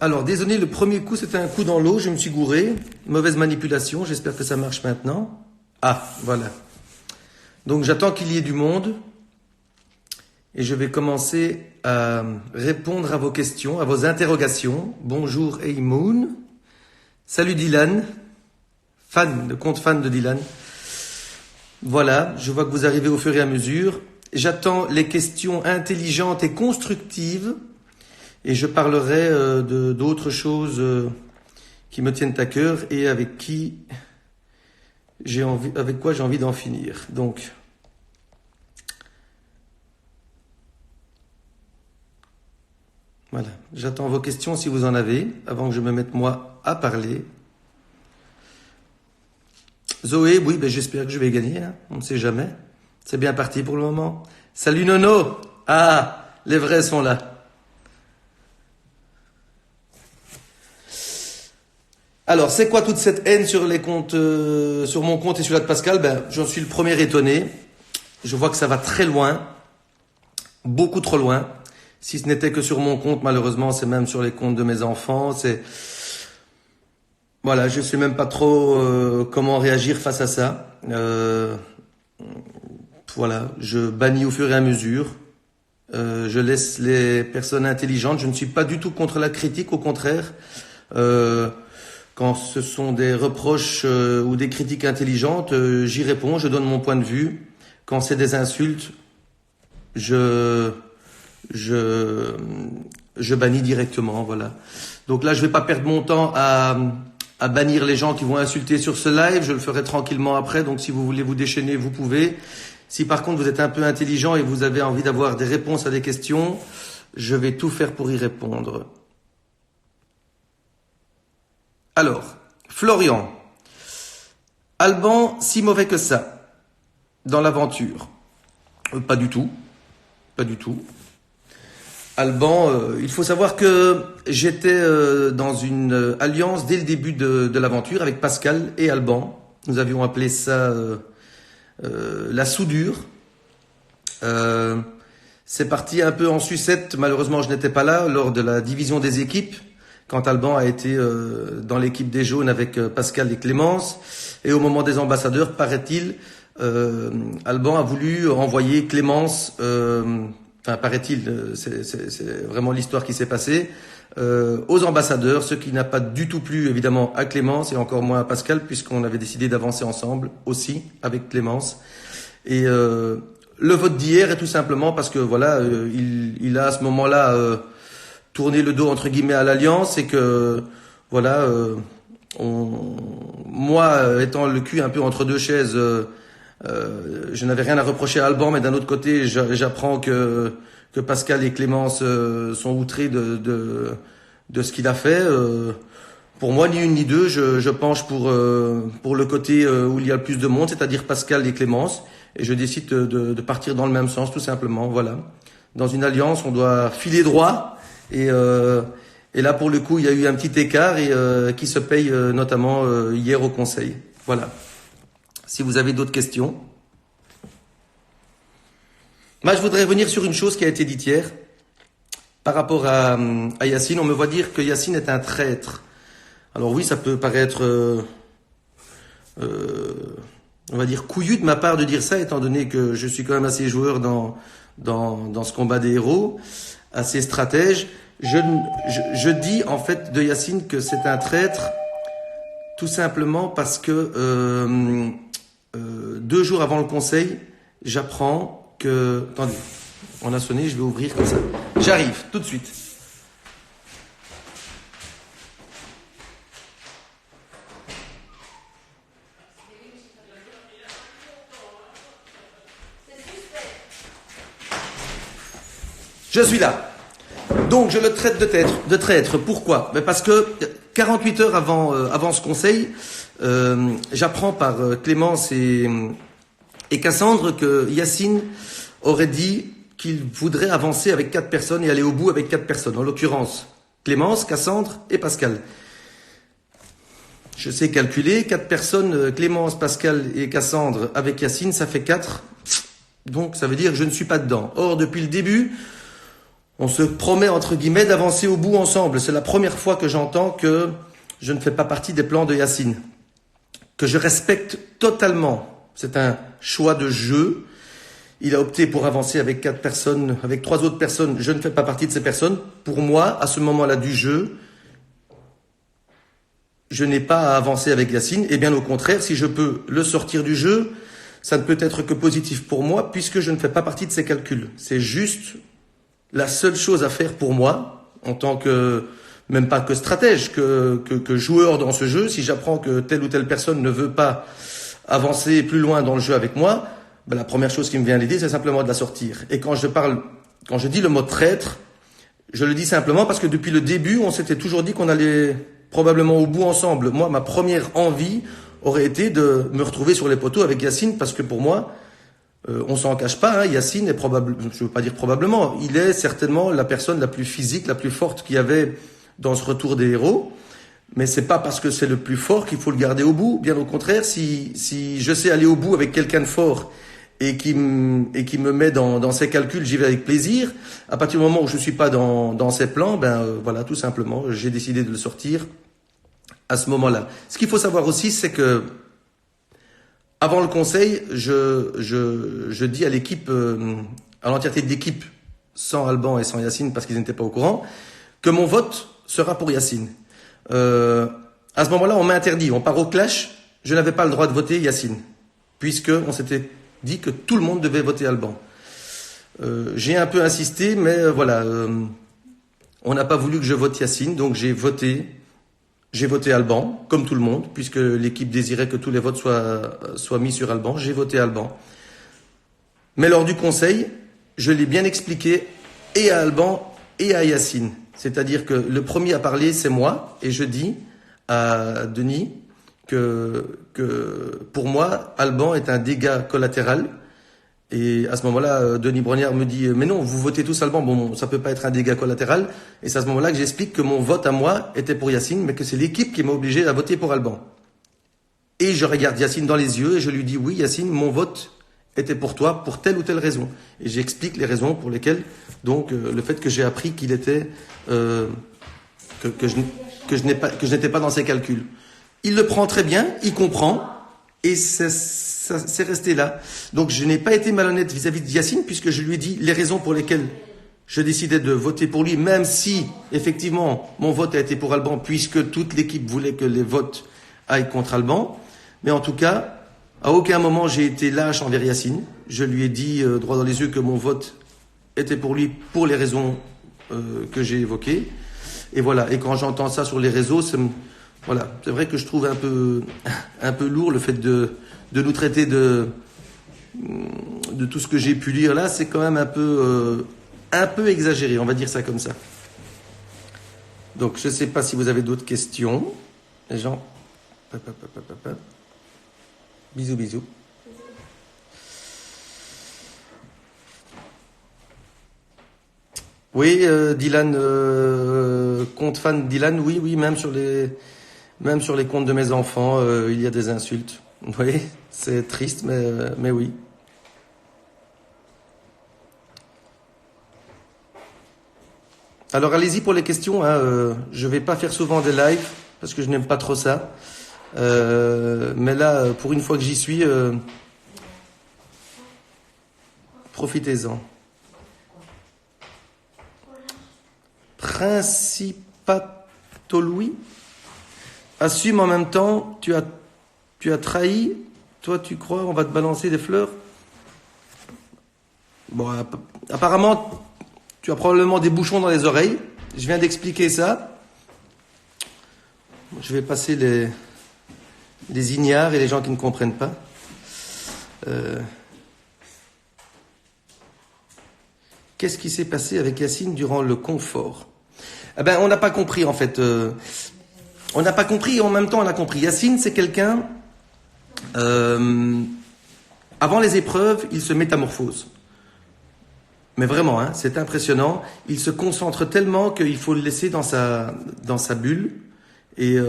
Alors, désolé, le premier coup, c'était un coup dans l'eau, je me suis gouré. Mauvaise manipulation, j'espère que ça marche maintenant. Ah, voilà. Donc, j'attends qu'il y ait du monde. Et je vais commencer à répondre à vos questions, à vos interrogations. Bonjour, Eymoon. Salut, Dylan. Compte fan de Dylan. Voilà, je vois que vous arrivez au fur et à mesure. J'attends les questions intelligentes et constructives. Et je parlerai d'autres choses qui me tiennent à cœur et avec quoi j'ai envie d'en finir. Donc, voilà. J'attends vos questions si vous en avez, avant que je me mette moi à parler. Zoé, oui, ben j'espère que je vais gagner, hein. On ne sait jamais. C'est bien parti pour le moment. Salut Nono. Ah, les vrais sont là. Alors, c'est quoi toute cette haine sur les comptes, sur mon compte et sur la de Pascal? Ben, j'en suis le premier étonné. Je vois que ça va très loin, beaucoup trop loin. Si ce n'était que sur mon compte, malheureusement, c'est même sur les comptes de mes enfants. Voilà, je sais même pas trop comment réagir face à ça. Voilà, je bannis au fur et à mesure. Je laisse les personnes intelligentes. Je ne suis pas du tout contre la critique, au contraire. Quand ce sont des reproches ou des critiques intelligentes, j'y réponds, je donne mon point de vue. Quand c'est des insultes, je bannis directement, voilà. Donc là, je vais pas perdre mon temps à bannir les gens qui vont insulter sur ce live. Je le ferai tranquillement après. Donc si vous voulez vous déchaîner, vous pouvez. Si par contre vous êtes un peu intelligent et vous avez envie d'avoir des réponses à des questions, je vais tout faire pour y répondre. Alors, Florian, Alban, si mauvais que ça, dans l'aventure? Pas du tout, pas du tout. Alban, il faut savoir que j'étais dans une alliance dès le début de l'aventure avec Pascal et Alban. Nous avions appelé ça la soudure. C'est parti un peu en sucette, malheureusement je n'étais pas là lors de la division des équipes. Quand Alban a été dans l'équipe des jaunes avec Pascal et Clémence. Et au moment des ambassadeurs, paraît-il, Alban a voulu envoyer Clémence, enfin paraît-il, c'est vraiment l'histoire qui s'est passée, aux ambassadeurs, ce qui n'a pas du tout plu évidemment à Clémence et encore moins à Pascal, puisqu'on avait décidé d'avancer ensemble aussi avec Clémence. Et le vote d'hier est tout simplement parce que voilà, il a à ce moment-là tourner le dos entre guillemets à l'alliance et que voilà moi étant le cul un peu entre deux chaises, je n'avais rien à reprocher à Alban, mais d'un autre côté j'apprends que Pascal et Clémence sont outrés de ce qu'il a fait. Pour moi, ni une ni deux, je penche pour le côté où il y a le plus de monde, c'est-à-dire Pascal et Clémence, et je décide de partir dans le même sens tout simplement. Voilà, dans une alliance on doit filer droit. Et là, pour le coup, il y a eu un petit écart et qui se paye notamment hier au Conseil. Voilà. Si vous avez d'autres questions. Moi, je voudrais revenir sur une chose qui a été dite hier par rapport à Yacine. On me voit dire que Yacine est un traître. Alors oui, ça peut paraître, on va dire, couillu de ma part de dire ça, étant donné que je suis quand même assez joueur dans ce combat des héros, assez stratège. Je dis en fait de Yacine que c'est un traître tout simplement parce que 2 jours avant le Conseil, j'apprends que... Attendez, on a sonné, je vais ouvrir comme ça. J'arrive, tout de suite. Je suis là. Donc je le traite de traître. Pourquoi? Parce que 48 heures avant ce conseil, j'apprends par Clémence et Cassandre que Yacine aurait dit qu'il voudrait avancer avec 4 personnes et aller au bout avec 4 personnes. En l'occurrence, Clémence, Cassandre et Pascal. Je sais calculer, 4 personnes, Clémence, Pascal et Cassandre avec Yacine, ça fait 4. Donc ça veut dire que je ne suis pas dedans. Or, depuis le début... on se promet entre guillemets d'avancer au bout ensemble. C'est la première fois que j'entends que je ne fais pas partie des plans de Yacine, que je respecte totalement. C'est un choix de jeu. Il a opté pour avancer avec 4 personnes, avec 3 autres personnes. Je ne fais pas partie de ces personnes. Pour moi, à ce moment-là du jeu, je n'ai pas à avancer avec Yacine. Et bien au contraire, si je peux le sortir du jeu, ça ne peut être que positif pour moi puisque je ne fais pas partie de ces calculs. C'est juste la seule chose à faire pour moi, en tant que, même pas que stratège, que joueur dans ce jeu. Si j'apprends que telle ou telle personne ne veut pas avancer plus loin dans le jeu avec moi, ben la première chose qui me vient à l'idée, c'est simplement de la sortir. Et quand je dis le mot traître, je le dis simplement parce que depuis le début, on s'était toujours dit qu'on allait probablement au bout ensemble. Moi, ma première envie aurait été de me retrouver sur les poteaux avec Yacine, parce que pour moi, on s'en cache pas, hein, Yacine est je veux pas dire probablement, il est certainement la personne la plus physique, la plus forte qu'il y avait dans ce retour des héros. Mais c'est pas parce que c'est le plus fort qu'il faut le garder au bout. Bien au contraire, si je sais aller au bout avec quelqu'un de fort et qui me met dans ses calculs, j'y vais avec plaisir. À partir du moment où je suis pas dans ses plans, voilà, tout simplement, j'ai décidé de le sortir à ce moment-là. Ce qu'il faut savoir aussi, c'est que avant le conseil, je dis à l'équipe, à l'entièreté de l'équipe, sans Alban et sans Yacine, parce qu'ils n'étaient pas au courant, que mon vote sera pour Yacine. À ce moment-là, on m'a interdit, on part au clash, je n'avais pas le droit de voter Yacine, puisque on s'était dit que tout le monde devait voter Alban. J'ai un peu insisté, mais voilà, on n'a pas voulu que je vote Yacine, donc j'ai voté Alban, comme tout le monde, puisque l'équipe désirait que tous les votes soient mis sur Alban. J'ai voté Alban. Mais lors du conseil, je l'ai bien expliqué et à Alban et à Yacine. C'est-à-dire que le premier à parler, c'est moi, et je dis à Denis que pour moi, Alban est un dégât collatéral. Et à ce moment-là, Denis Brognard me dit « Mais non, vous votez tous Alban, bon, ça peut pas être un dégât collatéral. » Et c'est à ce moment-là que j'explique que mon vote à moi était pour Yacine, mais que c'est l'équipe qui m'a obligé à voter pour Alban. Et je regarde Yacine dans les yeux et je lui dis « Oui, Yacine, mon vote était pour toi, pour telle ou telle raison. » Et j'explique les raisons pour lesquelles, donc, le fait que j'ai appris qu'il était, que je n'étais pas dans ses calculs. Il le prend très bien, il comprend, et c'est resté là. Donc je n'ai pas été malhonnête vis-à-vis de Yacine, puisque je lui ai dit les raisons pour lesquelles je décidais de voter pour lui, même si, effectivement, mon vote a été pour Alban, puisque toute l'équipe voulait que les votes aillent contre Alban. Mais en tout cas, à aucun moment j'ai été lâche envers Yacine. Je lui ai dit droit dans les yeux que mon vote était pour lui, pour les raisons que j'ai évoquées. Et voilà. Et quand j'entends ça sur les réseaux, voilà, c'est vrai que je trouve un peu lourd le fait de nous traiter de tout ce que j'ai pu lire là. C'est quand même un peu exagéré, on va dire ça comme ça. Donc je ne sais pas si vous avez d'autres questions. Les gens, bisous bisous. Oui, Dylan, compte fan Dylan, oui, même sur les comptes de mes enfants, il y a des insultes. Oui, c'est triste, mais oui. Alors allez-y pour les questions. Je vais pas faire souvent des lives parce que je n'aime pas trop ça. Mais là, pour une fois que j'y suis, profitez-en. Principatoloui, assume en même temps, tu as trahi, toi tu crois, on va te balancer des fleurs. Bon, apparemment, tu as probablement des bouchons dans les oreilles. Je viens d'expliquer ça. Je vais passer les ignares et les gens qui ne comprennent pas. Qu'est-ce qui s'est passé avec Yacine durant le confort ? On n'a pas compris en fait. On n'a pas compris et en même temps on a compris. Yacine, c'est quelqu'un, avant les épreuves, il se métamorphose. Mais vraiment, c'est impressionnant. Il se concentre tellement qu'il faut le laisser dans sa bulle et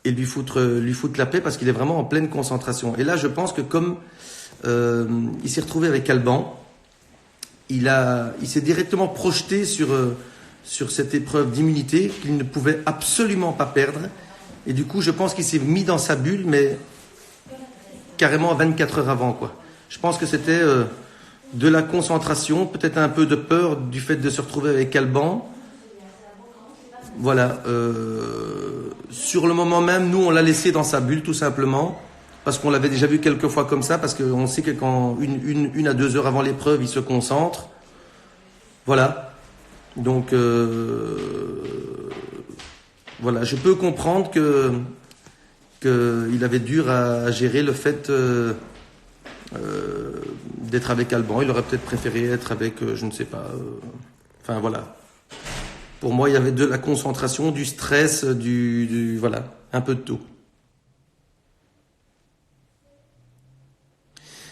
lui foutre la paix parce qu'il est vraiment en pleine concentration. Et là, je pense que comme il s'est retrouvé avec Alban, il s'est directement projeté sur cette épreuve d'immunité qu'il ne pouvait absolument pas perdre. Et du coup, je pense qu'il s'est mis dans sa bulle, mais carrément 24 heures avant, quoi. Je pense que c'était de la concentration, peut-être un peu de peur du fait de se retrouver avec Alban. Voilà. Sur le moment même, nous, on l'a laissé dans sa bulle, tout simplement, parce qu'on l'avait déjà vu quelques fois comme ça, parce qu'on sait que quand une à 2 heures avant l'épreuve, il se concentre. Voilà. Donc, voilà, je peux comprendre qu'il avait dur à gérer le fait d'être avec Alban. Il aurait peut-être préféré être avec, je ne sais pas. Enfin, voilà. Pour moi, il y avait de la concentration, du stress, voilà, un peu de tout.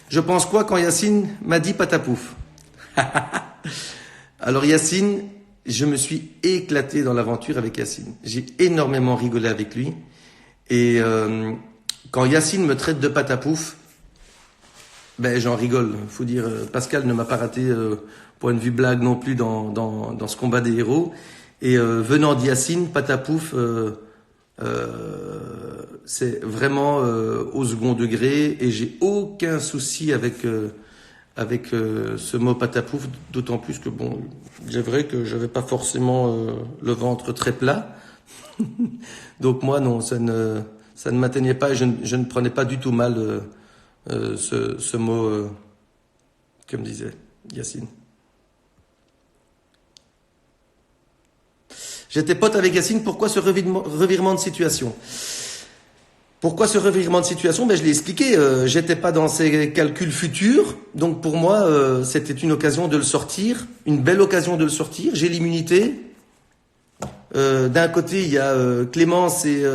Je pense quoi quand Yacine m'a dit patapouf? Alors Yacine, je me suis éclaté dans l'aventure avec Yacine. J'ai énormément rigolé avec lui. Et quand Yacine me traite de patapouf, ben j'en rigole. Faut dire, Pascal ne m'a pas raté point de vue blague non plus dans ce combat des héros. Et venant d'Yacine, patapouf, c'est vraiment au second degré. Et j'ai aucun souci avec ce mot patapouf, d'autant plus que bon, c'est vrai que j'avais pas forcément le ventre très plat. Donc moi non, ça ne m'atteignait pas et je ne prenais pas du tout mal ce mot que me disait Yacine. J'étais pote avec Yacine, pourquoi ce revirement de situation? Pourquoi ce revirement de situation? Ben, je l'ai expliqué, j'étais pas dans ces calculs futurs, donc pour moi, c'était une occasion de le sortir, une belle occasion de le sortir. J'ai l'immunité. D'un côté, il y a Clémence et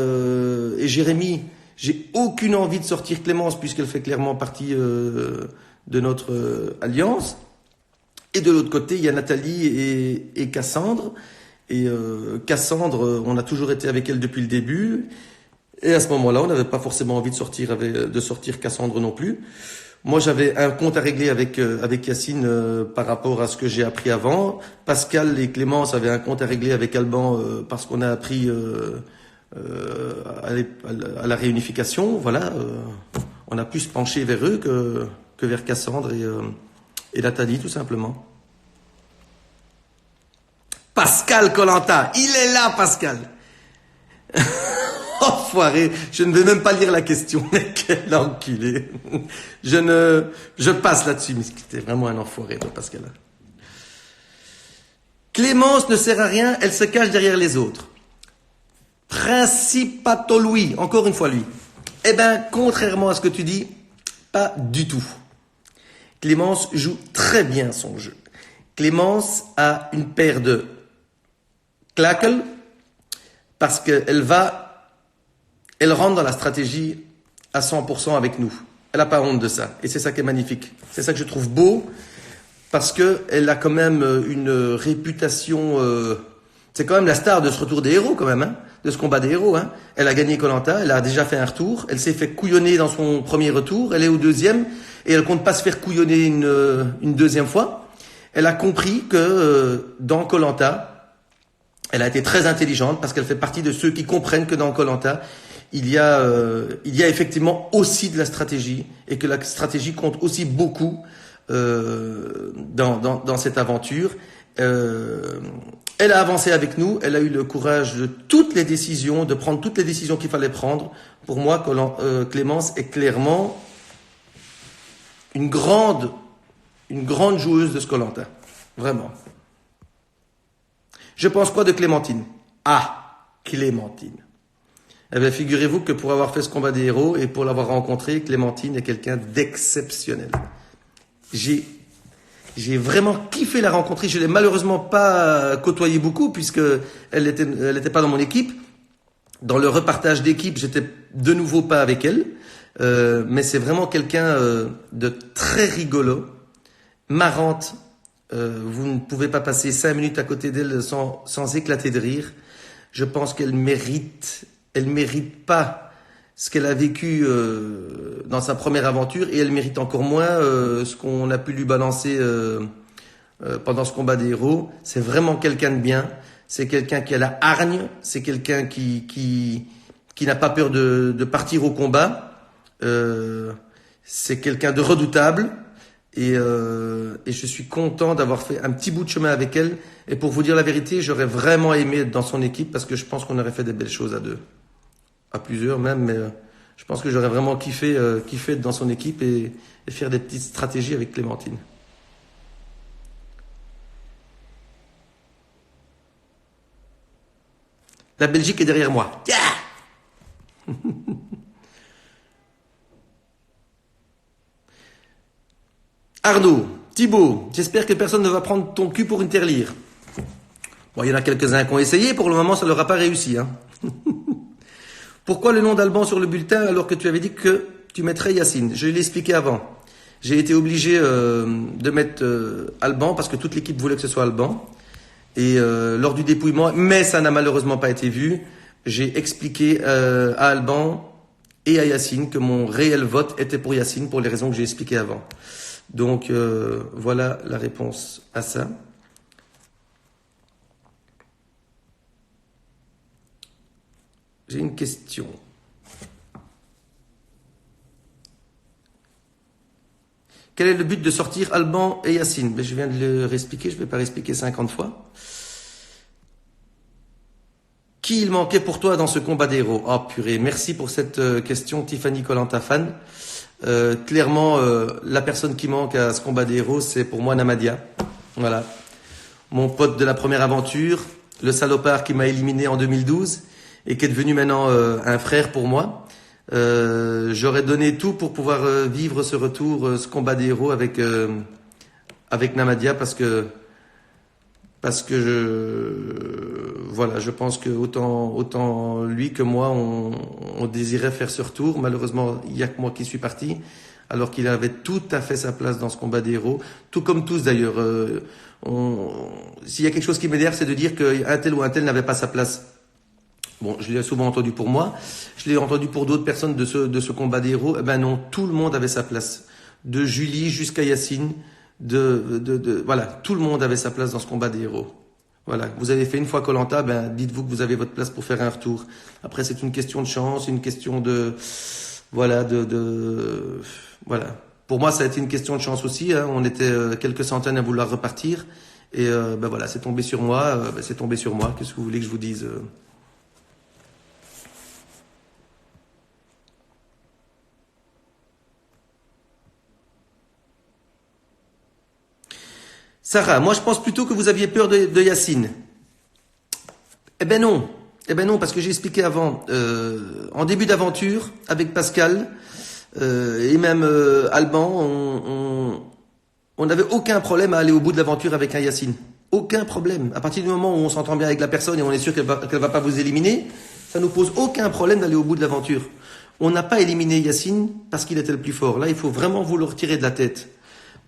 Jérémy. J'ai aucune envie de sortir Clémence puisqu'elle fait clairement partie de notre alliance. Et de l'autre côté, il y a Nathalie et Cassandre. Et Cassandre, on a toujours été avec elle depuis le début. Et à ce moment-là, on n'avait pas forcément envie de sortir Cassandre non plus. Moi, j'avais un compte à régler avec Yacine par rapport à ce que j'ai appris avant. Pascal et Clémence avaient un compte à régler avec Alban parce qu'on a appris à la réunification. Voilà, on a pu se pencher vers eux que vers Cassandre et Nathalie, tout simplement. Pascal Koh-Lanta, il est là, Pascal. Enfoiré, je ne vais même pas lire la question, mais quel enculé. Je passe là-dessus, mais c'était vraiment un enfoiré, Pascal. Clémence ne sert à rien, elle se cache derrière les autres. Principato Louis, encore une fois lui. Eh ben, contrairement à ce que tu dis, pas du tout. Clémence joue très bien son jeu. Clémence a une paire de claquels parce qu'elle rentre dans la stratégie à 100% avec nous. Elle n'a pas honte de ça. Et c'est ça qui est magnifique. C'est ça que je trouve beau parce qu'elle a quand même une réputation... c'est quand même la star de ce retour des héros quand même, hein, de ce combat des héros. Hein. Elle a gagné Koh-Lanta, elle a déjà fait un retour. Elle s'est fait couillonner dans son premier retour. Elle est au deuxième et elle compte pas se faire couillonner une deuxième fois. Elle a compris que dans Koh-Lanta, elle a été très intelligente parce qu'elle fait partie de ceux qui comprennent que dans Koh-Lanta, il y a effectivement aussi de la stratégie et que la stratégie compte aussi beaucoup dans cette aventure. Elle a avancé avec nous, elle a eu le courage de prendre toutes les décisions qu'il fallait prendre. Pour moi, Clémence est clairement une grande joueuse de ce Koh-Lanta. Vraiment. Je pense quoi de Clémentine? Ah, Clémentine. Eh bien, figurez-vous que pour avoir fait ce combat des héros et pour l'avoir rencontré, Clémentine est quelqu'un d'exceptionnel. J'ai vraiment kiffé la rencontrer. Je l'ai malheureusement pas côtoyée beaucoup puisque elle était pas dans mon équipe. Dans le repartage d'équipe, j'étais de nouveau pas avec elle. Mais c'est vraiment quelqu'un de très rigolo, marrante. Vous ne pouvez pas passer 5 minutes à côté d'elle sans éclater de rire. Je pense qu'elle mérite pas ce qu'elle a vécu dans sa première aventure et elle mérite encore moins ce qu'on a pu lui balancer pendant ce combat des héros. C'est vraiment quelqu'un de bien. C'est quelqu'un qui a la hargne. C'est quelqu'un qui n'a pas peur de partir au combat. C'est quelqu'un de redoutable. Et je suis content d'avoir fait un petit bout de chemin avec elle. Et pour vous dire la vérité, j'aurais vraiment aimé être dans son équipe parce que je pense qu'on aurait fait des belles choses à deux. À plusieurs même, mais je pense que j'aurais vraiment kiffé être dans son équipe et faire des petites stratégies avec Clémentine. La Belgique est derrière moi. Yeah. Arnaud, Thibaut, j'espère que personne ne va prendre ton cul pour une tirelire. Bon, il y en a quelques-uns qui ont essayé, pour le moment ça leur a pas réussi. Hein. Pourquoi le nom d'Alban sur le bulletin alors que tu avais dit que tu mettrais Yacine? Je l'ai expliqué avant. J'ai été obligé de mettre Alban parce que toute l'équipe voulait que ce soit Alban. Et lors du dépouillement, mais ça n'a malheureusement pas été vu, j'ai expliqué à Alban et à Yacine que mon réel vote était pour Yacine pour les raisons que j'ai expliquées avant. Donc voilà la réponse à ça. J'ai une question. Quel est le but de sortir Alban et Yacine? Je viens de le réexpliquer, je ne vais pas réexpliquer 50 fois. Qui il manquait pour toi dans ce combat d'héros? Oh purée, merci pour cette question Tiffany Colantafan. Clairement, la personne qui manque à ce combat des héros, c'est pour moi Namadia. Voilà. Mon pote de la première aventure, le salopard qui m'a éliminé en 2012 et qui est devenu maintenant un frère pour moi. J'aurais donné tout pour pouvoir vivre ce retour, ce combat des héros avec Namadia parce que je pense que autant lui que moi, on désirait faire ce retour. Malheureusement, il y a que moi qui suis parti, alors qu'il avait tout à fait sa place dans ce combat des héros. Tout comme tous d'ailleurs. S'il y a quelque chose qui m'énerve, c'est de dire qu'un tel ou un tel n'avait pas sa place. Bon, je l'ai souvent entendu pour moi. Je l'ai entendu pour d'autres personnes de ce combat des héros. Eh ben non, tout le monde avait sa place. De Julie jusqu'à Yacine. Voilà, tout le monde avait sa place dans ce combat des héros. Voilà, vous avez fait une fois Koh-Lanta, dites-vous que vous avez votre place pour faire un retour. Après, c'est une question de chance, une question voilà. Pour moi, ça a été une question de chance aussi. Hein. On était quelques centaines à vouloir repartir, et voilà, c'est tombé sur moi. C'est tombé sur moi. Qu'est-ce que vous voulez que je vous dise? Sarah, moi je pense plutôt que vous aviez peur de Yacine. Eh ben non, parce que j'ai expliqué avant, en début d'aventure, avec Pascal et même Alban, on n'avait aucun problème à aller au bout de l'aventure avec un Yacine. Aucun problème. À partir du moment où on s'entend bien avec la personne et on est sûr qu'elle va pas vous éliminer, ça nous pose aucun problème d'aller au bout de l'aventure. On n'a pas éliminé Yacine parce qu'il était le plus fort. Là, il faut vraiment vous le retirer de la tête.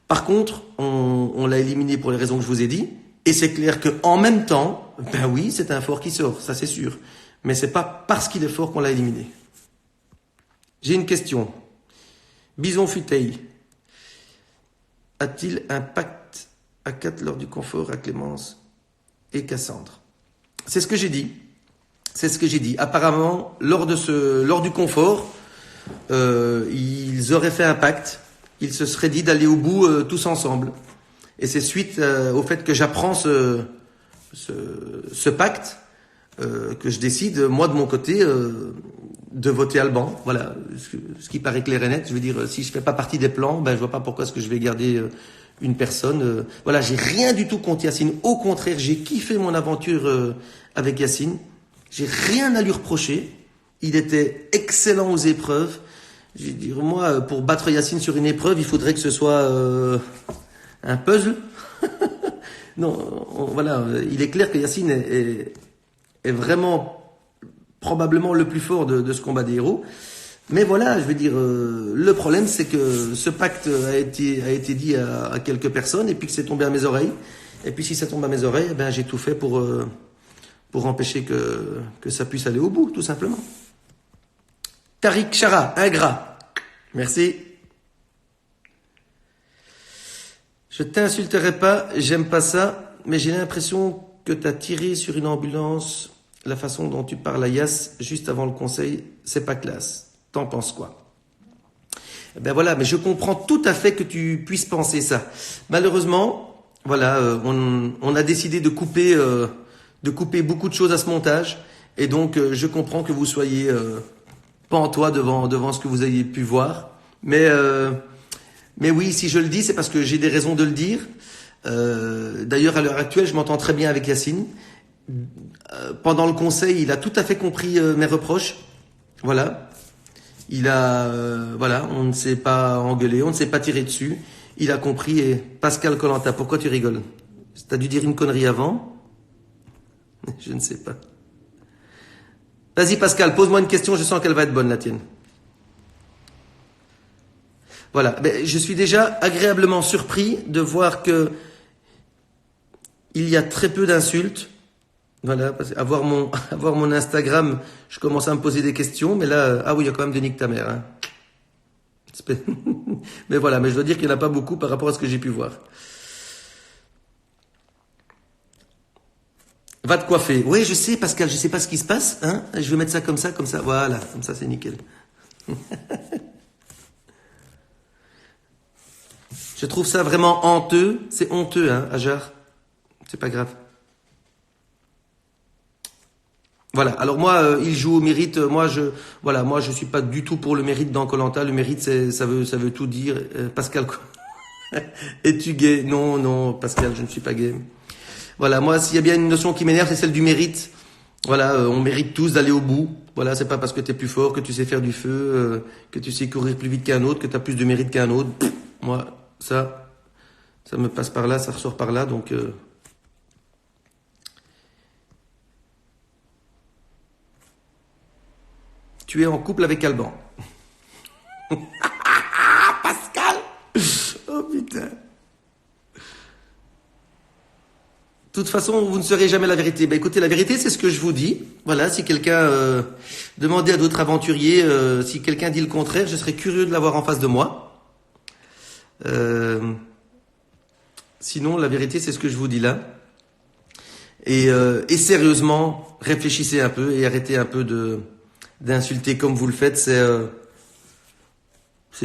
Par contre, on l'a éliminé pour les raisons que je vous ai dit, et c'est clair qu'en même temps, ben oui, c'est un fort qui sort, ça c'est sûr. Mais c'est pas parce qu'il est fort qu'on l'a éliminé. J'ai une question. Bison Futeil a-t-il un pacte à 4 lors du confort à Clémence et Cassandre? C'est ce que j'ai dit. C'est ce que j'ai dit. Apparemment, lors du confort, ils auraient fait un pacte. Ils se seraient dit d'aller au bout tous ensemble. Et c'est suite au fait que j'apprends ce pacte que je décide, moi de mon côté, de voter Alban. Voilà, ce qui paraît clair et net. Je veux dire, si je fais pas partie des plans, je vois pas pourquoi est-ce que je vais garder une personne. Voilà, j'ai rien du tout contre Yacine. Au contraire, j'ai kiffé mon aventure avec Yacine. J'ai rien à lui reprocher. Il était excellent aux épreuves. Je veux dire, moi, pour battre Yacine sur une épreuve, il faudrait que ce soit un puzzle. Non, voilà, il est clair que Yacine est vraiment probablement le plus fort de ce combat des héros. Mais voilà, je veux dire, le problème, c'est que ce pacte a été dit à quelques personnes et puis que c'est tombé à mes oreilles. Et puis si ça tombe à mes oreilles, j'ai tout fait pour empêcher que ça puisse aller au bout, tout simplement. Tariq Chara, ingrat. Merci. Je t'insulterai pas, j'aime pas ça, mais j'ai l'impression que t'as tiré sur une ambulance. La façon dont tu parles à Yass juste avant le conseil, c'est pas classe. T'en penses quoi? Eh ben voilà, mais je comprends tout à fait que tu puisses penser ça. Malheureusement, voilà, on a décidé de couper beaucoup de choses à ce montage, et donc je comprends que vous soyez pantois devant ce que vous avez pu voir. Mais oui, si je le dis, c'est parce que j'ai des raisons de le dire. D'ailleurs, à l'heure actuelle, je m'entends très bien avec Yacine. Pendant le conseil, il a tout à fait compris mes reproches. Voilà. Voilà, on ne s'est pas engueulé, on ne s'est pas tiré dessus. Il a compris. Et Pascal Kollanta, pourquoi tu rigoles? T'as dû dire une connerie avant? Je ne sais pas. Vas-y Pascal, pose-moi une question, je sens qu'elle va être bonne la tienne. Voilà, ben, je suis déjà agréablement surpris de voir que il y a très peu d'insultes. Voilà, parce qu'à voir mon Instagram, je commence à me poser des questions, mais là, ah oui, il y a quand même de nique ta mère. Hein. Mais voilà, mais je dois dire qu'il n'y en a pas beaucoup par rapport à ce que j'ai pu voir. Va te coiffer. Oui, je sais, Pascal, je sais pas ce qui se passe. Hein. Je vais mettre ça. Voilà, comme ça, c'est nickel. Je trouve ça vraiment honteux. C'est honteux, hein, Ajar. C'est pas grave. Voilà. Alors moi, il joue au mérite. Moi, je suis pas du tout pour le mérite dans Koh-Lanta. Le mérite, ça veut tout dire. Pascal, quoi. Es-tu gay? Non, non, Pascal, je ne suis pas gay. Voilà. Moi, s'il y a bien une notion qui m'énerve, c'est celle du mérite. Voilà, on mérite tous d'aller au bout. Voilà, c'est pas parce que t'es plus fort, que tu sais faire du feu, que tu sais courir plus vite qu'un autre, que t'as plus de mérite qu'un autre. Moi, ça me passe par là, ça ressort par là, donc. Tu es en couple avec Alban. Pascal. Oh putain. De toute façon, vous ne saurez jamais la vérité. Ben écoutez, la vérité, c'est ce que je vous dis. Voilà, si quelqu'un demandait à d'autres aventuriers, si quelqu'un dit le contraire, je serais curieux de l'avoir en face de moi. Sinon, la vérité, c'est ce que je vous dis là. Et sérieusement, réfléchissez un peu et arrêtez un peu d'insulter comme vous le faites. C'est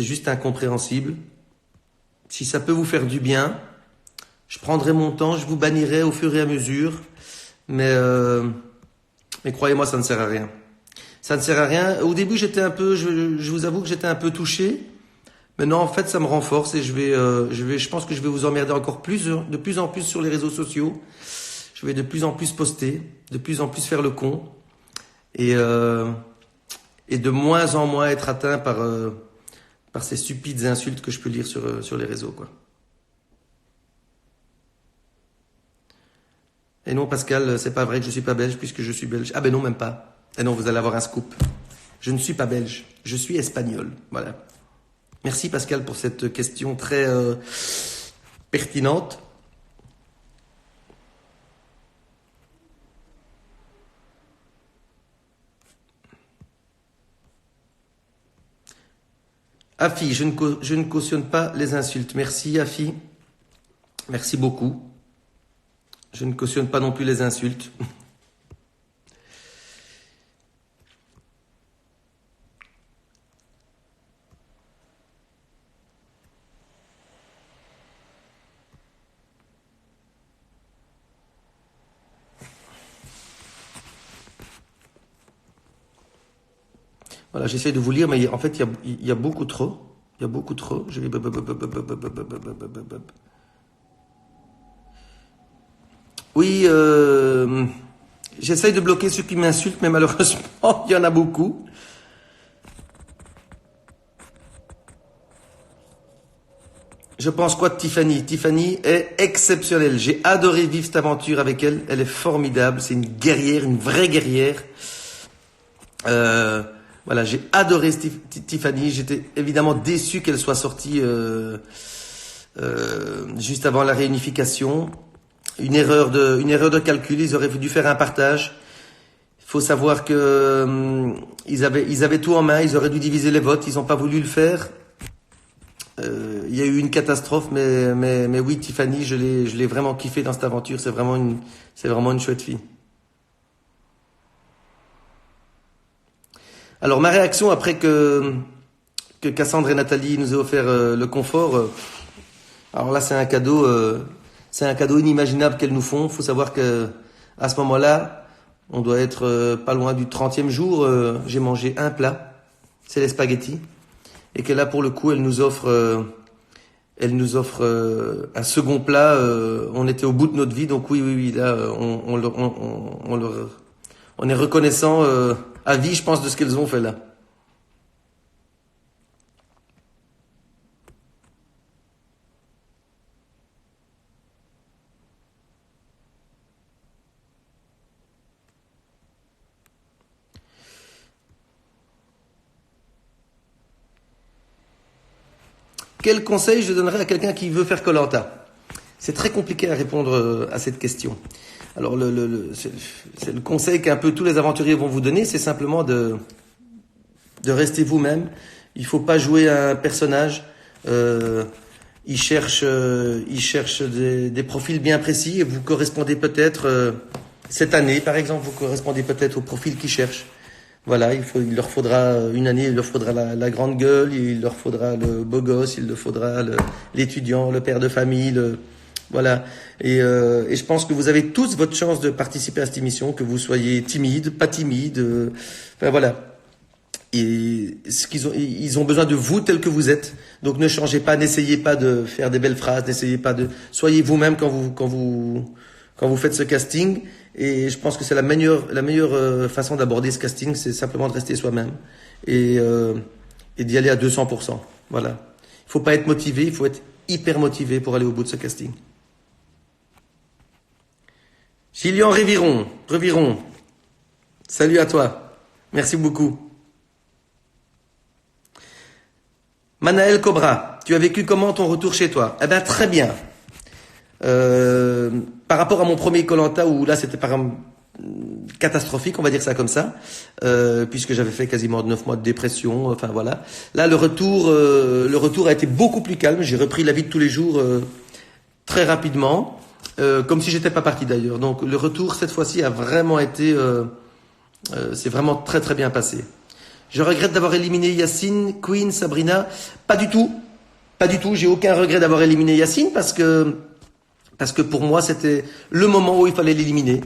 juste incompréhensible. Si ça peut vous faire du bien, je prendrai mon temps, je vous bannirai au fur et à mesure, mais croyez-moi, ça ne sert à rien. Ça ne sert à rien. Au début, j'étais un peu, je vous avoue que j'étais un peu touché. Maintenant, en fait, ça me renforce et je pense que je vais vous emmerder encore plus, de plus en plus sur les réseaux sociaux. Je vais de plus en plus poster, de plus en plus faire le con, et de moins en moins être atteint par ces stupides insultes que je peux lire sur les réseaux, quoi. Et non, Pascal, c'est pas vrai que je suis pas belge puisque je suis belge. Ah ben non, même pas. Et non, vous allez avoir un scoop. Je ne suis pas belge, je suis espagnol. Voilà. Merci Pascal pour cette question très pertinente. Afi, je ne cautionne pas les insultes. Merci Afi. Merci beaucoup. Je ne cautionne pas non plus les insultes. Voilà, j'essaie de vous lire, mais en fait, il y a beaucoup trop. Il y a beaucoup trop. Je vais... Oui, j'essaye de bloquer ceux qui m'insultent, mais malheureusement, il y en a beaucoup. Je pense quoi de Tiffany? Tiffany est exceptionnelle. J'ai adoré vivre cette aventure avec elle. Elle est formidable. C'est une guerrière, une vraie guerrière. Voilà, j'ai adoré Tiffany. J'étais évidemment déçu qu'elle soit sortie juste avant la réunification. Une erreur de calcul. Ils auraient dû faire un partage. Il faut savoir que ils avaient tout en main. Ils auraient dû diviser les votes. Ils n'ont pas voulu le faire. il y a eu une catastrophe, mais oui, Tiffany, je l'ai vraiment kiffé dans cette aventure. C'est vraiment une chouette fille. Alors ma réaction après que Cassandre et Nathalie nous aient offert le confort, alors là c'est un cadeau inimaginable qu'elles nous font. Faut savoir que à ce moment-là, on doit être pas loin du 30e jour. J'ai mangé un plat, c'est les spaghettis, et que là pour le coup elles nous offrent un second plat. On était au bout de notre vie, donc oui, là on est reconnaissant à vie, je pense, de ce qu'elles ont fait là. Quel conseil je donnerais à quelqu'un qui veut faire koh? C'est très compliqué à répondre à cette question. Alors c'est le conseil qu'un peu tous les aventuriers vont vous donner, c'est simplement de rester vous-même. Il faut pas jouer à un personnage. Ils cherchent des profils bien précis et vous correspondez peut-être cette année, par exemple, vous correspondez peut-être au profil qu'ils cherchent. Voilà, il leur faudra une année, il leur faudra la grande gueule, il leur faudra le beau gosse, il leur faudra l'étudiant, le père de famille, voilà. Et je pense que vous avez tous votre chance de participer à cette émission, que vous soyez timide, pas timide, enfin voilà. Et ils ont besoin de vous tel que vous êtes. Donc ne changez pas, n'essayez pas de faire des belles phrases, soyez vous-même quand vous faites ce casting. Et je pense que c'est la meilleure façon d'aborder ce casting, c'est simplement de rester soi-même et d'y aller à 200%. Voilà. Il faut pas être motivé, il faut être hyper motivé pour aller au bout de ce casting. Gillian Reviron, salut à toi. Merci beaucoup. Manaël Cobra, tu as vécu comment ton retour chez toi? Eh ben très bien. Par rapport à mon premier koh-lanta où là c'était catastrophique, on va dire ça comme ça, puisque j'avais fait quasiment 9 mois de dépression, enfin voilà. Là le retour a été beaucoup plus calme, j'ai repris la vie de tous les jours très rapidement, comme si j'étais pas parti d'ailleurs. Donc le retour cette fois-ci a vraiment été, c'est vraiment très très bien passé. Je regrette d'avoir éliminé Yacine, Queen, Sabrina, pas du tout, j'ai aucun regret d'avoir éliminé Yacine parce que pour moi, c'était le moment où il fallait l'éliminer.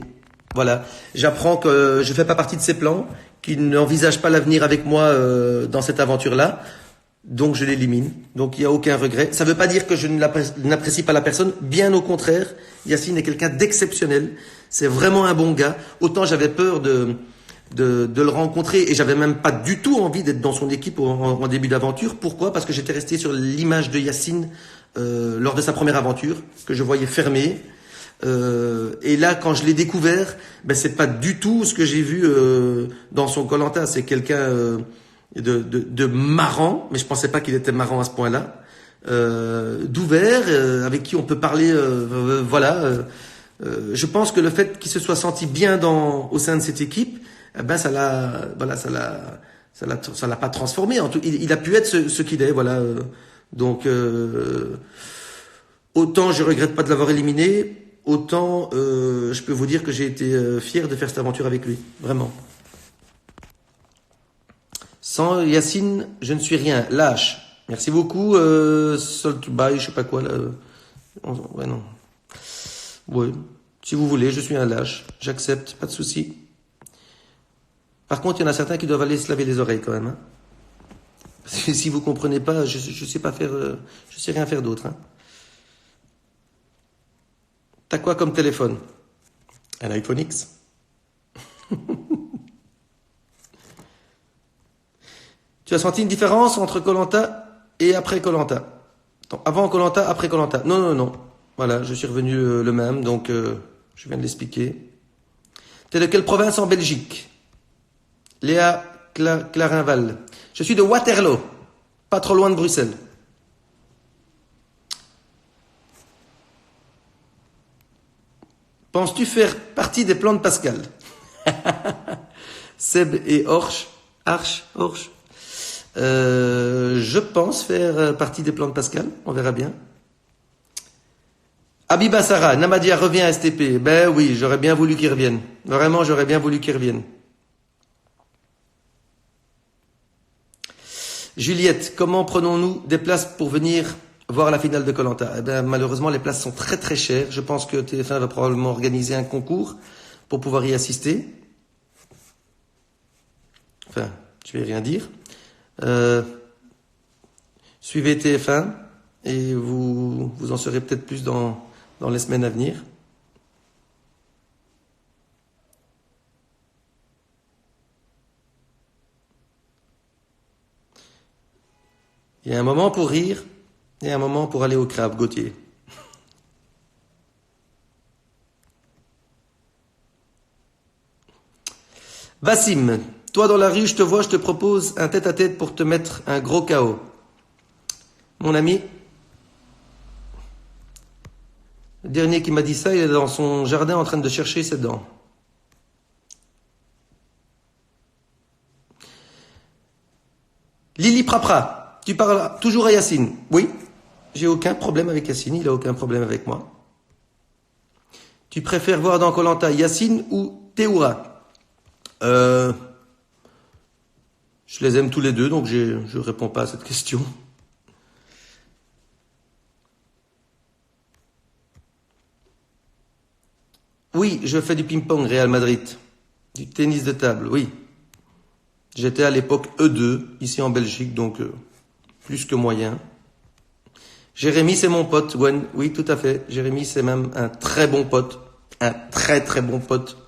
Voilà. J'apprends que je fais pas partie de ses plans, qu'il n'envisage pas l'avenir avec moi dans cette aventure-là. Donc, je l'élimine. Donc, il n'y a aucun regret. Ça ne veut pas dire que je n'apprécie pas la personne. Bien au contraire. Yacine est quelqu'un d'exceptionnel. C'est vraiment un bon gars. Autant j'avais peur de le rencontrer et j'avais même pas du tout envie d'être dans son équipe en début d'aventure. Pourquoi? Parce que j'étais resté sur l'image de Yacine lors de sa première aventure, que je voyais fermée. Et là, quand je l'ai découvert, ben c'est pas du tout ce que j'ai vu dans son koh-lanta. C'est quelqu'un de marrant, mais je pensais pas qu'il était marrant à ce point-là. D'ouvert, avec qui on peut parler. Voilà. Je pense que le fait qu'il se soit senti bien au sein de cette équipe, eh ben ça l'a pas transformé. Il a pu être ce qu'il est. Voilà. Donc autant je regrette pas de l'avoir éliminé, autant je peux vous dire que j'ai été fier de faire cette aventure avec lui, vraiment. Sans Yacine, je ne suis rien. Lâche. Merci beaucoup. Salt by, je sais pas quoi là. Ouais non. Ouais. Si vous voulez, je suis un lâche. J'accepte, pas de souci. Par contre, il y en a certains qui doivent aller se laver les oreilles quand même. Hein. Parce que si vous comprenez pas, je sais pas faire, je sais rien faire d'autre. Hein. T'as quoi comme téléphone? Un iPhone X. Tu as senti une différence entre koh-lanta et après koh-lanta? Avant koh-lanta, après koh-lanta? Non. Voilà, je suis revenu le même, donc je viens de l'expliquer. T'es de quelle province en Belgique? Léa Clarinval. Je suis de Waterloo, pas trop loin de Bruxelles. Penses-tu faire partie des plans de Pascal? Seb et Orche. Je pense faire partie des plans de Pascal. On verra bien. Abiba Sarah, Namadia revient à STP. Ben oui, j'aurais bien voulu qu'il revienne. Vraiment, j'aurais bien voulu qu'il revienne. Juliette, comment prenons-nous des places pour venir voir la finale de Koh-Lanta? Eh ben, malheureusement, les places sont très très chères. Je pense que TF1 va probablement organiser un concours pour pouvoir y assister. Enfin, je vais rien dire. Suivez TF1 et vous en saurez peut-être plus dans les semaines à venir. Il y a un moment pour rire et un moment pour aller au crabe, Gauthier. Bassim, toi dans la rue, je te vois, je te propose un tête-à-tête pour te mettre un gros KO. Mon ami, le dernier qui m'a dit ça, il est dans son jardin en train de chercher ses dents. Lily Prapra, tu parles toujours à Yacine? Oui, j'ai aucun problème avec Yacine, il a aucun problème avec moi. Tu préfères voir dans Koh-Lanta Yacine ou Théoura? Je les aime tous les deux, donc je réponds pas à cette question. Oui, je fais du ping-pong Real Madrid. Du tennis de table, oui. J'étais à l'époque E2, ici en Belgique, donc plus que moyen. Jérémy, c'est mon pote, Gwen. Oui, tout à fait. Jérémy, c'est même un très bon pote. Un très très bon pote.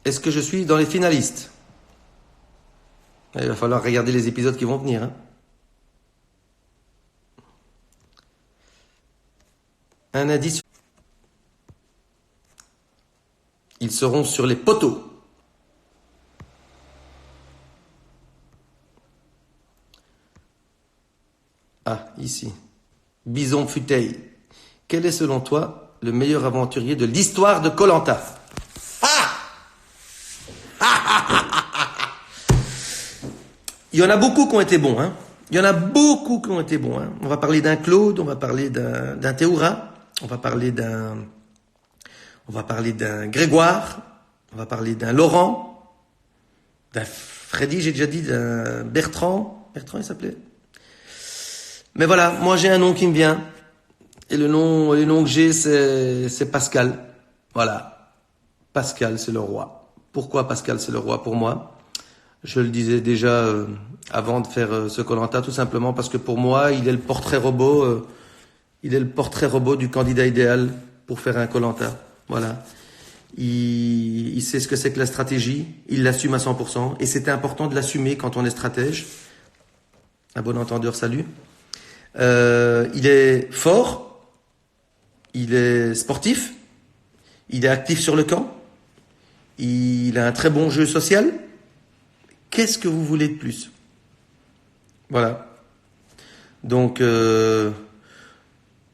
Est-ce que je suis dans les finalistes? Il va falloir regarder les épisodes qui vont venir. Hein. Un indice. Ils seront sur les poteaux. Ah, ici. Bison Futeil. Quel est selon toi le meilleur aventurier de l'histoire de Koh-Lanta? Il y en a beaucoup qui ont été bons. Hein. Il y en a beaucoup qui ont été bons. Hein. On va parler d'un Claude, on va parler d'un Théoura, on va parler d'un Grégoire, on va parler d'un Laurent, d'un Freddy, j'ai déjà dit, d'un Bertrand. Bertrand, il s'appelait. Mais voilà, moi j'ai un nom qui me vient. Et le nom que j'ai, c'est Pascal. Voilà. Pascal, c'est le roi. Pourquoi Pascal, c'est le roi pour moi? Je le disais déjà avant de faire ce Koh-Lanta, tout simplement parce que pour moi, il est le portrait robot. Il est le portrait robot du candidat idéal pour faire un Koh-Lanta. Voilà. Il sait ce que c'est que la stratégie. Il l'assume à 100%. Et c'est important de l'assumer quand on est stratège. Un bon entendeur, salut. Il est fort. Il est sportif. Il est actif sur le camp. Il a un très bon jeu social. Qu'est-ce que vous voulez de plus? Voilà. Donc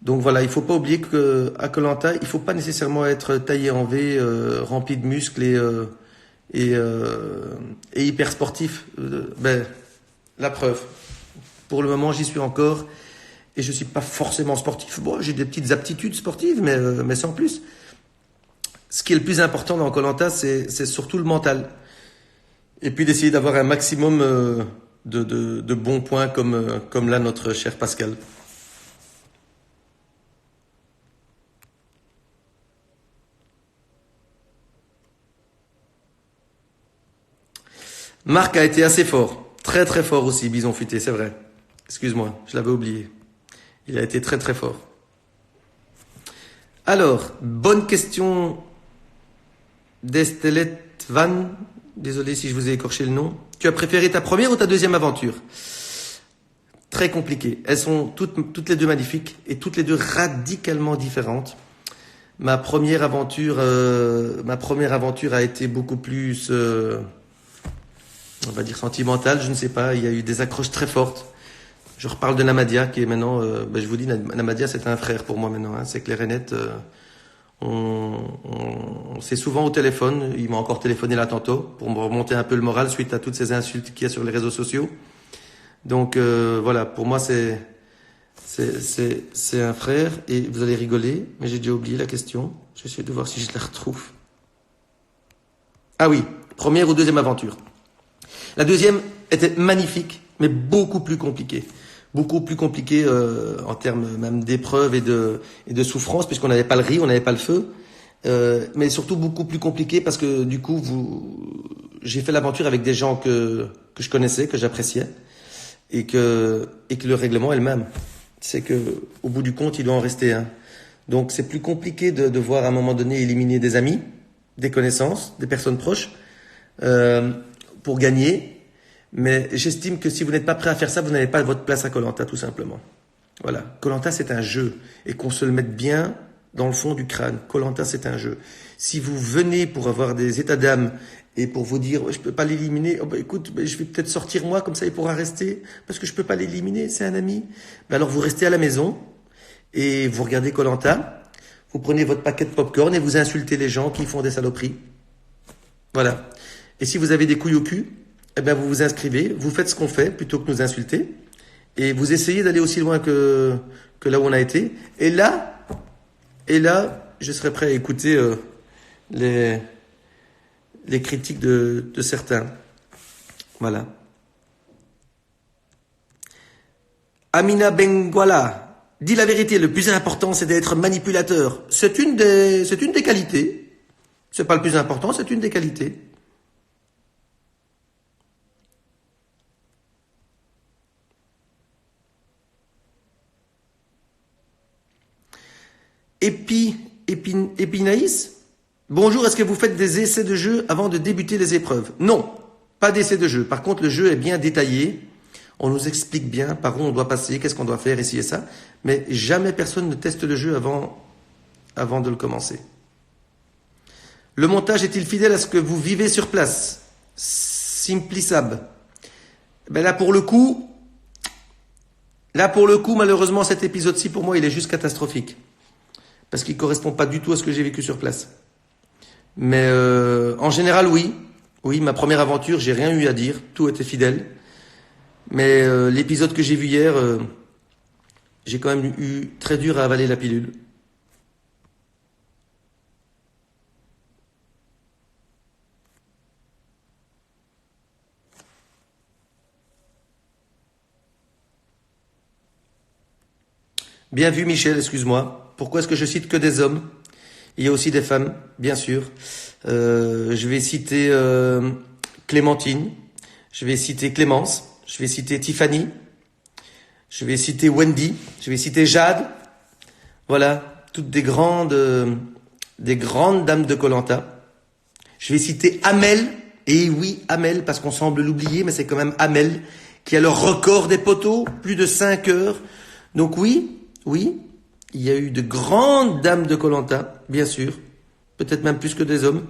voilà, il faut pas oublier que à Koh-Lanta, il faut pas nécessairement être taillé en V, rempli de muscles et hyper sportif. La preuve. Pour le moment, j'y suis encore et je suis pas forcément sportif. Bon, j'ai des petites aptitudes sportives, mais sans plus. Ce qui est le plus important dans Koh-Lanta, c'est surtout le mental. Et puis d'essayer d'avoir un maximum de bons points comme là notre cher Pascal. Marc a été assez fort. Très très fort aussi, Bison Futé, c'est vrai. Excuse-moi, je l'avais oublié. Il a été très très fort. Alors, bonne question d'Estelet Van. Désolé si je vous ai écorché le nom. Tu as préféré ta première ou ta deuxième aventure? Très compliqué. Elles sont toutes les deux magnifiques et toutes les deux radicalement différentes. Ma première aventure a été beaucoup plus, on va dire sentimentale. Je ne sais pas. Il y a eu des accroches très fortes. Je reparle de Namadia qui est maintenant. Je vous dis, Namadia c'est un frère pour moi maintenant. Hein, c'est clair et net. C'est souvent au téléphone. Il m'a encore téléphoné là tantôt pour me remonter un peu le moral suite à toutes ces insultes qu'il y a sur les réseaux sociaux. Donc voilà, pour moi c'est un frère et vous allez rigoler, mais j'ai déjà oublié la question. J'essaie de voir si je la retrouve. Ah oui, première ou deuxième aventure. La deuxième était magnifique, mais beaucoup plus compliquée. Beaucoup plus compliquée en termes même d'épreuves et de souffrance, puisqu'on n'avait pas le riz, on n'avait pas le feu. Mais surtout beaucoup plus compliqué parce que du coup, j'ai fait l'aventure avec des gens que je connaissais, que j'appréciais, et que le règlement est le même. C'est que au bout du compte, il doit en rester un. Donc c'est plus compliqué de voir à un moment donné éliminer des amis, des connaissances, des personnes proches pour gagner. Mais j'estime que si vous n'êtes pas prêt à faire ça, vous n'avez pas votre place à Koh-Lanta, tout simplement. Voilà. Koh-Lanta, c'est un jeu. Et qu'on se le mette bien dans le fond du crâne. Koh-Lanta, c'est un jeu. Si vous venez pour avoir des états d'âme et pour vous dire, je peux pas l'éliminer, oh bah écoute, je vais peut-être sortir moi, comme ça il pourra rester, parce que je peux pas l'éliminer, c'est un ami. Ben alors vous restez à la maison et vous regardez Koh-Lanta, vous prenez votre paquet de popcorn et vous insultez les gens qui font des saloperies. Voilà. Et si vous avez des couilles au cul, eh bien vous vous inscrivez, vous faites ce qu'on fait plutôt que nous insulter, et vous essayez d'aller aussi loin que là où on a été. Et là, je serai prêt à écouter les critiques de certains. Voilà. Amina Benguala dit la vérité. Le plus important, c'est d'être manipulateur. C'est une des qualités. C'est pas le plus important, c'est une des qualités. Épinaïs, bonjour, est-ce que vous faites des essais de jeu avant de débuter les épreuves? Non, pas d'essais de jeu. Par contre, le jeu est bien détaillé. On nous explique bien par où on doit passer, qu'est-ce qu'on doit faire, ici et ça. Mais jamais personne ne teste le jeu avant de le commencer. Le montage est-il fidèle à ce que vous vivez sur place? Simplissab. Ben là pour le coup, malheureusement, cet épisode-ci, pour moi, il est juste catastrophique. Parce qu'il ne correspond pas du tout à ce que j'ai vécu sur place. Mais en général, oui. Oui, ma première aventure, j'ai rien eu à dire. Tout était fidèle. Mais l'épisode que j'ai vu hier, j'ai quand même eu très dur à avaler la pilule. Bien vu, Michel, excuse-moi. Pourquoi est-ce que je cite que des hommes? Il y a aussi des femmes, bien sûr. Je vais citer Clémentine, je vais citer Clémence, je vais citer Tiffany, je vais citer Wendy, je vais citer Jade. Voilà, toutes des grandes dames de Koh-Lanta. Je vais citer Amel, et oui, Amel, parce qu'on semble l'oublier, mais c'est quand même Amel qui a le record des poteaux, plus de 5 heures. Donc oui, il y a eu de grandes dames de Koh-Lanta, bien sûr. Peut-être même plus que des hommes.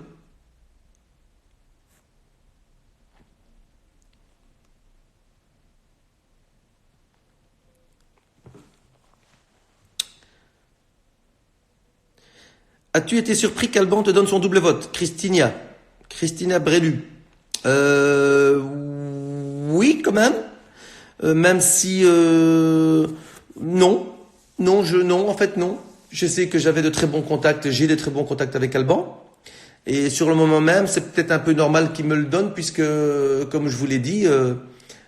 As-tu été surpris qu'Alban te donne son double vote? Christina Brélu. Oui, quand même. Même si non, en fait non. Je sais que j'avais de très bons contacts, j'ai des très bons contacts avec Alban. Et sur le moment même, c'est peut-être un peu normal qu'il me le donne puisque, comme je vous l'ai dit,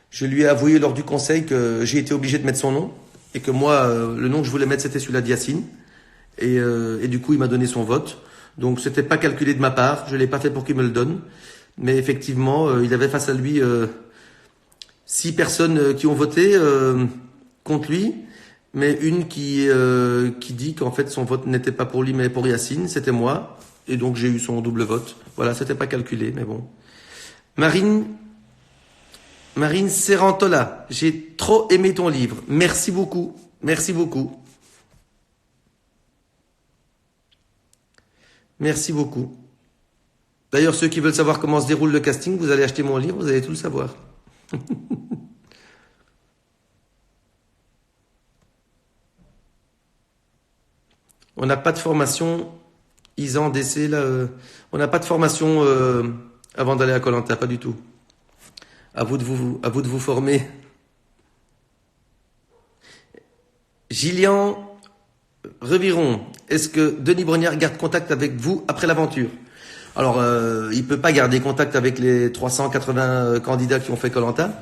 je lui ai avoué lors du conseil que j'ai été obligé de mettre son nom et que moi, le nom que je voulais mettre, c'était celui-là d'Yacine. Et du coup, il m'a donné son vote. Donc, c'était pas calculé de ma part. Je l'ai pas fait pour qu'il me le donne. Mais effectivement, il avait face à lui 6 personnes qui ont voté contre lui, mais une qui dit qu'en fait son vote n'était pas pour lui mais pour Yacine, c'était moi, et donc j'ai eu son double vote. Voilà, c'était pas calculé, mais bon. Marine Serrantola, j'ai trop aimé ton livre. Merci beaucoup, merci beaucoup. Merci beaucoup. D'ailleurs, ceux qui veulent savoir comment se déroule le casting, vous allez acheter mon livre, vous allez tout le savoir. On n'a pas de formation Isan, DC, là, on n'a pas de formation avant d'aller à koh Lanta, pas du tout. À vous de vous former. Gillian Reviron, est-ce que Denis Brognard garde contact avec vous après l'aventure? Alors, il peut pas garder contact avec les 380 candidats qui ont fait koh Lanta.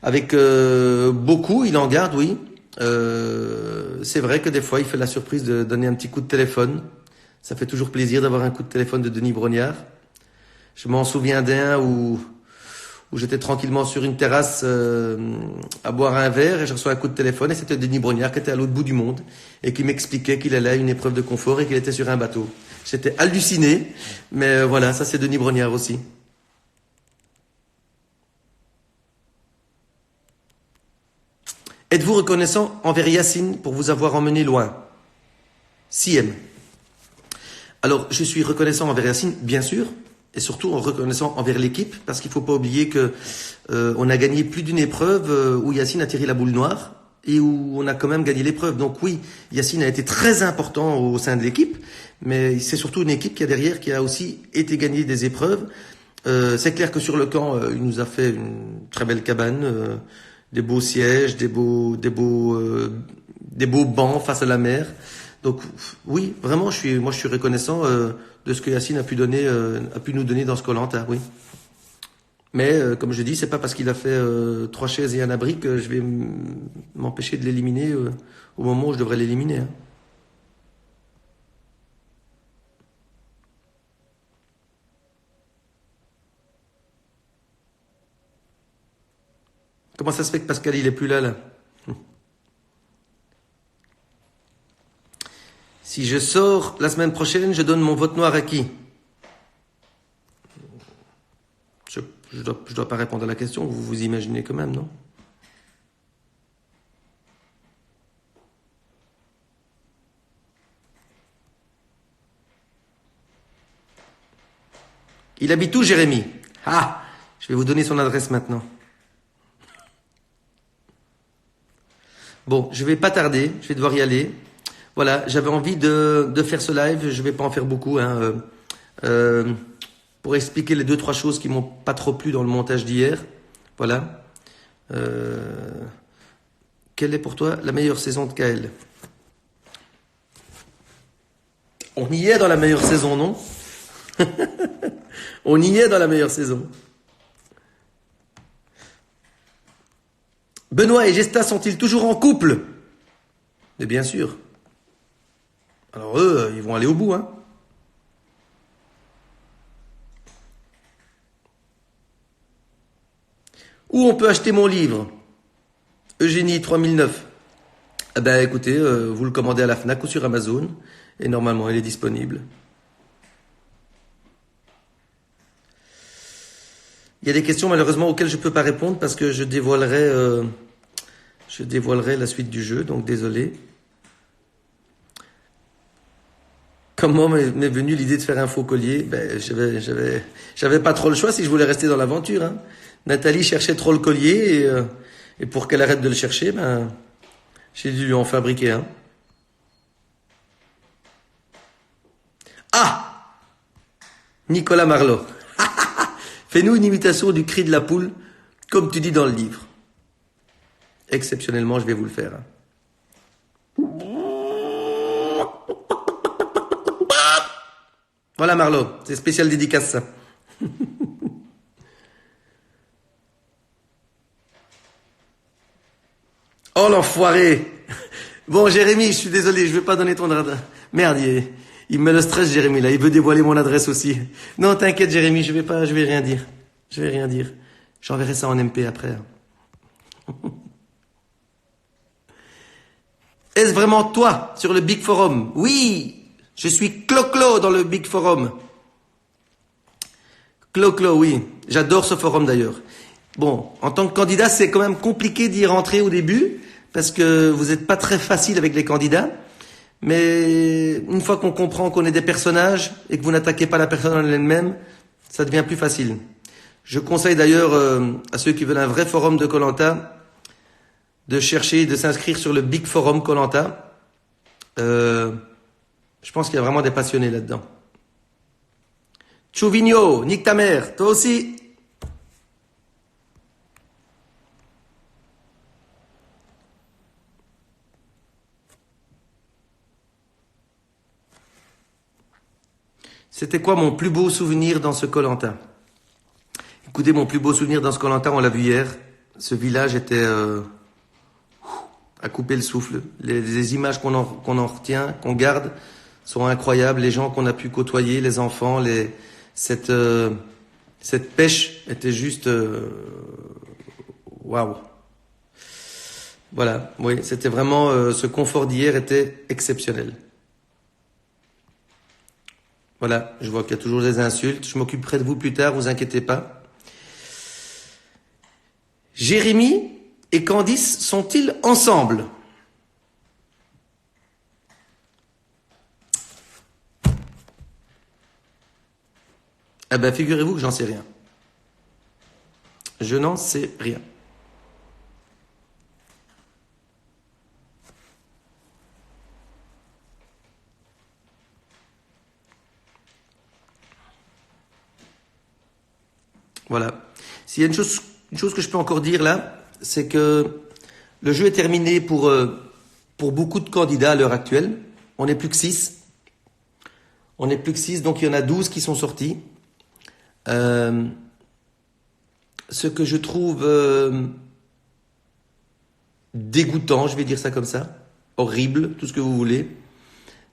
Avec beaucoup, il en garde, oui. C'est vrai que des fois, il fait la surprise de donner un petit coup de téléphone. Ça fait toujours plaisir d'avoir un coup de téléphone de Denis Brognard. Je m'en souviens d'un où j'étais tranquillement sur une terrasse à boire un verre et je reçois un coup de téléphone et c'était Denis Brognard qui était à l'autre bout du monde et qui m'expliquait qu'il allait à une épreuve de confort et qu'il était sur un bateau. J'étais halluciné, mais voilà, ça c'est Denis Brognard aussi. Êtes-vous reconnaissant envers Yacine pour vous avoir emmené loin? Siem. Alors, je suis reconnaissant envers Yacine, bien sûr, et surtout reconnaissant envers l'équipe, parce qu'il faut pas oublier que on a gagné plus d'une épreuve où Yacine a tiré la boule noire et où on a quand même gagné l'épreuve. Donc oui, Yacine a été très important au sein de l'équipe, mais c'est surtout une équipe qui a derrière, qui a aussi été gagné des épreuves. C'est clair que sur le camp, il nous a fait une très belle cabane, des beaux sièges, des beaux bancs face à la mer. Donc oui, vraiment, moi je suis reconnaissant de ce que Yacine a pu nous donner dans ce koh Lanta, oui. Mais comme je dis, c'est pas parce qu'il a fait 3 chaises et un abri que je vais m'empêcher de l'éliminer au moment où je devrais l'éliminer. Hein. Comment ça se fait que Pascal il est plus là? Si je sors la semaine prochaine, je donne mon vote noir à qui? Je dois pas répondre à la question, vous vous imaginez quand même, non? Il habite où, Jérémy? Ah, je vais vous donner son adresse maintenant. Bon, je vais pas tarder, je vais devoir y aller. Voilà, j'avais envie de faire ce live, je vais pas en faire beaucoup, hein, pour expliquer les 2-3 choses qui m'ont pas trop plu dans le montage d'hier. Voilà. Quelle est pour toi la meilleure saison de KL? On y est dans la meilleure saison, non? On y est dans la meilleure saison. Benoît et Gesta sont-ils toujours en couple? Mais bien sûr. Alors eux, ils vont aller au bout, hein. Où on peut acheter mon livre? Eugénie 3009. Eh ben écoutez, vous le commandez à la Fnac ou sur Amazon et normalement il est disponible. Il y a des questions malheureusement auxquelles je peux pas répondre parce que je dévoilerai la suite du jeu, donc désolé. Comment m'est venue l'idée de faire un faux collier? Ben j'avais pas trop le choix si je voulais rester dans l'aventure. Hein. Nathalie cherchait trop le collier et pour qu'elle arrête de le chercher, ben j'ai dû lui en fabriquer un. Ah, Nicolas Marlot. Fais-nous une imitation du cri de la poule, comme tu dis dans le livre. Exceptionnellement, je vais vous le faire. Voilà Marlot, c'est spécial dédicace ça. Oh l'enfoiré. Bon Jérémy, je suis désolé, je vais pas donner ton adresse. Merde, il me met le stress Jérémy là, il veut dévoiler mon adresse aussi. Non, t'inquiète Jérémy, je vais rien dire. Je vais rien dire. J'enverrai ça en MP après. Est-ce vraiment toi sur le Big Forum? Oui, je suis Clo-Clo dans le Big Forum. Clo-Clo, oui. J'adore ce forum d'ailleurs. Bon, en tant que candidat, c'est quand même compliqué d'y rentrer au début parce que vous n'êtes pas très facile avec les candidats. Mais une fois qu'on comprend qu'on est des personnages et que vous n'attaquez pas la personne en elle-même, ça devient plus facile. Je conseille d'ailleurs à ceux qui veulent un vrai forum de koh Lanta de chercher, de s'inscrire sur le Big Forum koh Lanta. Je pense qu'il y a vraiment des passionnés là-dedans. Chouvigno, nique ta mère, toi aussi. C'était quoi mon plus beau souvenir dans ce koh-lanta? Écoutez, mon plus beau souvenir dans ce koh-lanta, on l'a vu hier. Ce village était à couper le souffle. Les images qu'on en retient, qu'on garde, sont incroyables. Les gens qu'on a pu côtoyer, les enfants, cette pêche était juste waouh. Voilà, oui, c'était vraiment ce confort d'hier était exceptionnel. Voilà, je vois qu'il y a toujours des insultes. Je m'occuperai de vous plus tard, vous inquiétez pas. Jérémy et Candice sont-ils ensemble? Eh ben, figurez-vous que j'en sais rien. Je n'en sais rien. Voilà. S'il y a une chose que je peux encore dire là, c'est que le jeu est terminé pour beaucoup de candidats à l'heure actuelle. On n'est plus que 6. On n'est plus que 6, donc il y en a 12 qui sont sortis. Ce que je trouve dégoûtant, je vais dire ça comme ça, horrible, tout ce que vous voulez,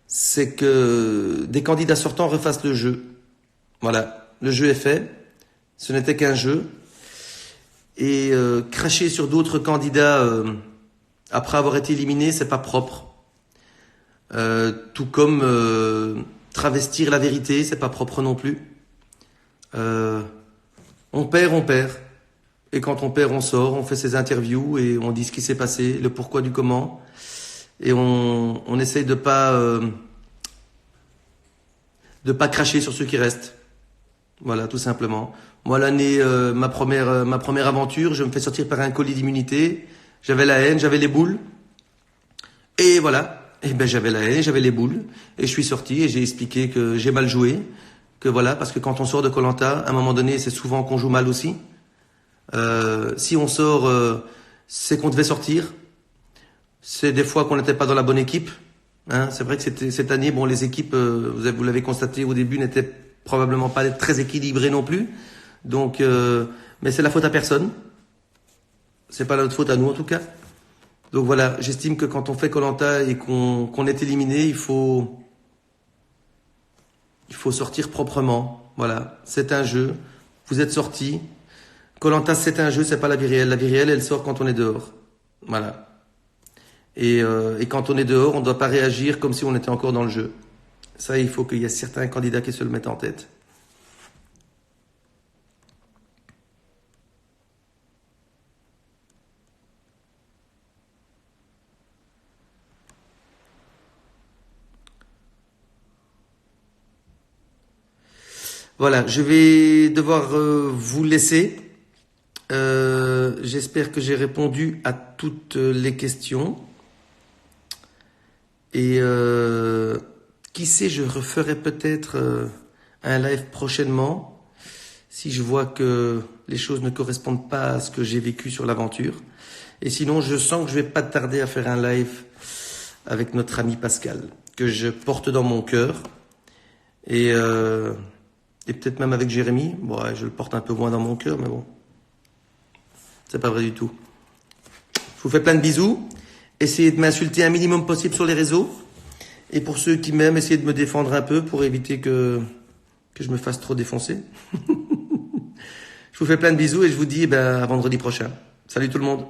c'est que des candidats sortants refassent le jeu. Voilà, le jeu est fait, ce n'était qu'un jeu. Et cracher sur d'autres candidats après avoir été éliminés, c'est pas propre. Tout comme travestir la vérité, c'est pas propre non plus. On perd. Et quand on perd, on sort, on fait ses interviews et on dit ce qui s'est passé, le pourquoi du comment. Et on essaye de pas cracher sur ceux qui restent. Voilà, tout simplement. Moi, l'année, ma première aventure, je me fais sortir par un colis d'immunité. J'avais la haine, j'avais les boules. Et voilà. Et ben, j'avais la haine, j'avais les boules. Et je suis sorti et j'ai expliqué que j'ai mal joué. Que voilà, parce que quand on sort de koh-lanta, à un moment donné, c'est souvent qu'on joue mal aussi. Si on sort, c'est qu'on devait sortir. C'est des fois qu'on n'était pas dans la bonne équipe. Hein, c'est vrai que cette année, bon, les équipes, vous l'avez constaté au début, n'étaient probablement pas très équilibrées non plus. Donc, mais c'est la faute à personne. C'est pas notre faute à nous en tout cas. Donc voilà, j'estime que quand on fait koh-lanta et qu'on est éliminé, il faut sortir proprement. Voilà, c'est un jeu. Vous êtes sortis. Koh-lanta, c'est un jeu, c'est pas la vie réelle. La vie réelle, elle sort quand on est dehors. Voilà. Et quand on est dehors, on ne doit pas réagir comme si on était encore dans le jeu. Ça, il faut qu'il y ait certains candidats qui se le mettent en tête. Voilà, je vais devoir vous laisser. J'espère que j'ai répondu à toutes les questions. Et qui sait, je referai peut-être un live prochainement si je vois que les choses ne correspondent pas à ce que j'ai vécu sur l'aventure. Et sinon, je sens que je vais pas tarder à faire un live avec notre ami Pascal, que je porte dans mon cœur. Et peut-être même avec Jérémy. Bon, ouais, je le porte un peu moins dans mon cœur, mais bon. C'est pas vrai du tout. Je vous fais plein de bisous. Essayez de m'insulter un minimum possible sur les réseaux. Et pour ceux qui m'aiment, essayez de me défendre un peu pour éviter que je me fasse trop défoncer. Je vous fais plein de bisous et je vous dis à vendredi prochain. Salut tout le monde.